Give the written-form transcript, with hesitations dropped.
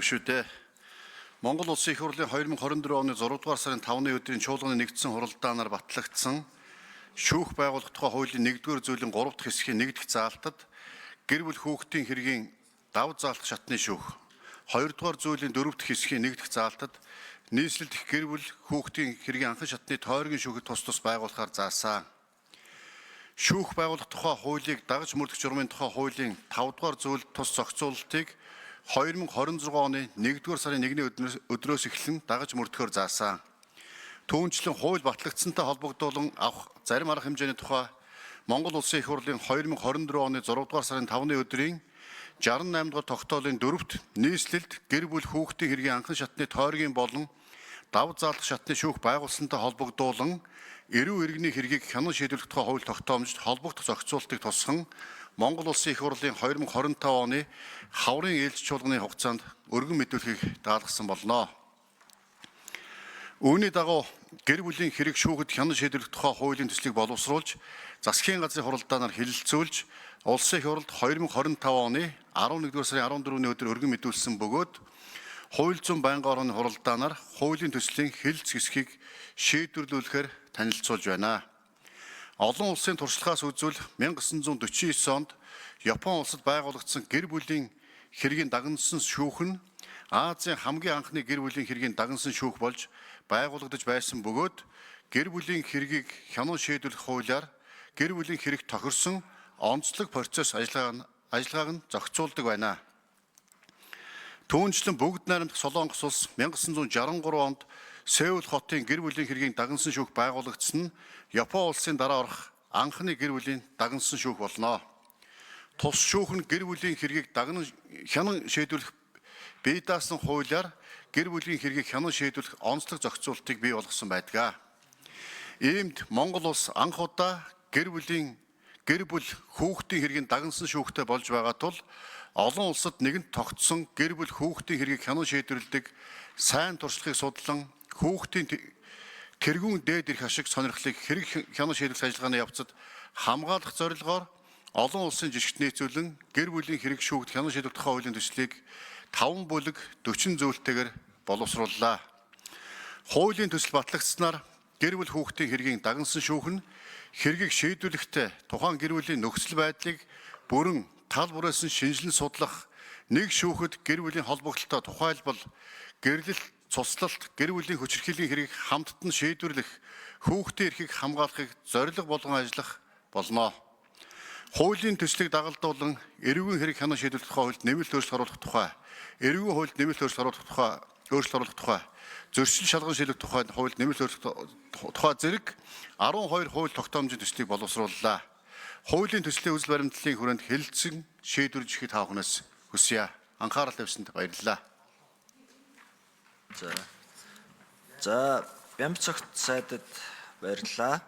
шүү дээ. Монгол Улсын их хурлын 2024 оны 6 дугаар сарын 5-ны өдрийн чуулганы нэгдсэн хуралдаанаар батлагдсан шүүх байгуулах тухай хуулийн 1-р зүйлийн 3 дахь хэсгийн 1 дахь заалтад гэр бүл хүүхдийн хэргийн давж заалтах шатны шүүх, 2-р зүйлийн 4 дахь хэсгийн 1 дахь заалтад нийслэл дэх гэр бүл хүүхдийн хэргийн анхан шатны тойргийн шүүхэд тус байгуулахаар заасан. Шүүх байгуулах тухай хуулийг дагаж мөрдөх журмын тухай хуулийн 5-р зүйл тус зохицуулалтыг 2026 оны 1-р сарын 1-ний өдрөөс эхлэн дагаж мөрдөхөөр заасан. Түүнчлэн хууль батлагдсантай холбогдуулан авах зарим арга хэмжээний тухай Монгол Улсын их хурлын 2024 оны 6 дугаар сарын 5-ны өдрийн 68 дугаар тогтоолын 4-т нийслэлд гэр бүл хүүхдийн хэргийн анхан шатны тойргийн болон давж заалтах шатны шүүх байгуулсантай холбогдуулан эрүү иргэний хэргийг хянан шийдвэрлэх тухай хууль тогтоомжид холбогдох зохицуултыг тусган Монгол Улсын их хурлын 2025 оны хаврын ээлж чуулганы хугацаанд өргөн мэдүүлэхийг даалгасан болно. Үүний дагуу гэр бүлийн хэрэг шүүхэд хянан шийдвэрлэх тухай хуулийн төслийг боловсруулж, засгийн газрын хуралдаанаар хэлэлцүүлж, Улсын их хурлд 2025 оны 11-р сарын 14-ний өдөр өргөн мэдүүлсэн бөгөөд хууль зүйн байнгын орны хуралдаанаар хуулийн төслийн хэлэлц хэсгийг шийдвэрлүүлэхээр танилцуулж байна. Олон улсын туршлагаас үзвэл 1949 онд Япон улсад байгуулагдсан гэр бүлийн хэргийн дагнасан шүүх нь Азийн хамгийн анхны гэр бүлийн хэргийн дагнасан шүүх болж байгуулагдаж байсан бөгөөд гэр бүлийн хэргийг хянан шийдвэрлэх хуулиар гэр бүлийн хэрэг тохирсон онцлог процесс ажиллагааг нь зохицуулдаг байна. Түүнчлэн бүгд найрамдах Солонгос улс 1963 онд Сеул хотын гэр бүлийн хэргийн дагнасан шүүх байгуулагдсан нь Япон улсын дараа орох анхны гэр бүлийн дагнасан шүүх болно. Тус шүүх нь гэр бүлийн хэргийг хянан шийдвэрлэх бие даасан хуулиар гэр бүлийн хэргийг хянан шийдвэрлэх онцлог зохицуултыг бий болгосон байдаг. Иймд Монгол улс анх удаа гэр бүл хүүхдийн хэргийн дагнасан шүүхтэй болж байгаа тул олон улсад нэгэнт тогтсон гэр бүл хүүхдийн хэргийг хянан шийдвэрлэдэг сайн туршлагыг судлан хүүхдийн тэргүүн дээд ирэх ашиг сонирхлыг хэрэг хянан шийдвэрлэх ажиллагааны явцад хамгаалах зорилгоор олон улсын жишгт нийцүүлэн гэр бүлийн хэрэг шүүхд хянан шийдвэрлэх тухай хуулийн төслийг 5 бүлэг 40 зөвлөлтэйгээр боловсрууллаа. Хуулийн төсөл батлагдсанаар гэр бүл хүүхдийн хэргийн дагнасан шүүх нь хэргийг шийдвэрлэхдээ тухайн гэр бүлийн нөхцөл байдлыг бүрэн тал бүрээс нь шинжилэн судлах, нэг шүүхэд гэр бүлийн холбогдлолтой тухайлбал гэрлэлт, цуслалт, гэр бүлийн хүчирхийллийн хэргийг хамттан шийдвэрлэх, хүүхдийн эрхийг хамгаалахыг зорилго болгон ажиллах болно. Хуулийн төслийг дагалдуулан эрүүгийн хэрэг хянан шийдвэрлэх хуульд нэмэлт өөрчлөлт оруулах тухай, эрүүгийн хуульд нэмэлт өөрчлөлт оруулах тухай, зөрчил шалган шийдвэрлэх тухай хуульд нэмэлт өөрчлөлт тухай зэрэг 12 хууль тогтоомжийн төслийг боловсрууллаа. Хуулийн төслийн үзэл баримтлалын хүрээнд хэлэлцэн шийдвэрлэж ихэд таахнаас хүсье. Анхаарал тавьсанд баярлалаа. За Бямбцогт сайдад баярлалаа.